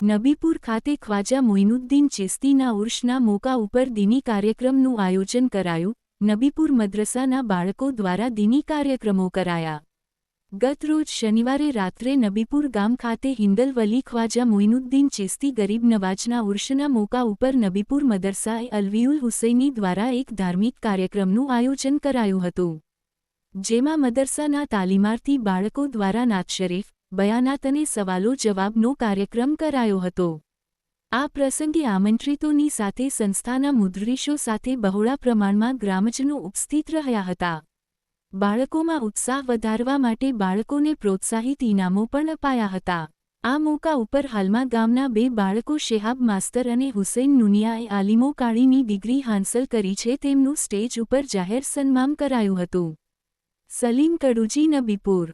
નબીપુર ખાતે ખ્વાજા મોઇનુદ્દીન ચિશ્તીના ઉર્ષના મોકા ઉપર દીની કાર્યક્રમનું આયોજન કરાયું. નબીપુર મદ્રસાના બાળકો દ્વારા દીની કાર્યક્રમો કરાયા. ગત રોજ શનિવારે રાત્રે નબીપુર ગામ ખાતે હિન્દલ વલી ખ્વાજા મોઇનુદ્દીન ચિશ્તી ગરીબ નવાજના ઉર્ષના મોકા ઉપર નબીપુર મદરસાએ અલવીઉલ હુસૈની દ્વારા એક ધાર્મિક કાર્યક્રમનું આયોજન કરાયું હતું. જેમાં મદરસાના તાલીમાર્થી બાળકો દ્વારા નાત શરીફ, બયાનાત અને સવાલો જવાબનો કાર્યક્રમ કરાયો હતો. આ પ્રસંગે આમંત્રિતોની સાથે સંસ્થાના મુદ્રીશો સાથે બહોળા પ્રમાણમાં ગ્રામજનો ઉપસ્થિત રહ્યા હતા. બાળકોમાં ઉત્સાહ વધારવા માટે બાળકોને પ્રોત્સાહિત ઇનામો પણ અપાયા હતા. આ મોકા ઉપર હાલમાં ગામના 2 બાળકો શેહાબ માસ્તર અને હુસૈન નુનિયાએ આલિમો કાળીની ડિગ્રી હાંસલ કરી છે. તેમનું સ્ટેજ ઉપર જાહેર સન્માન કરાયું હતું. સલીમ કડુજી, નબીપુર.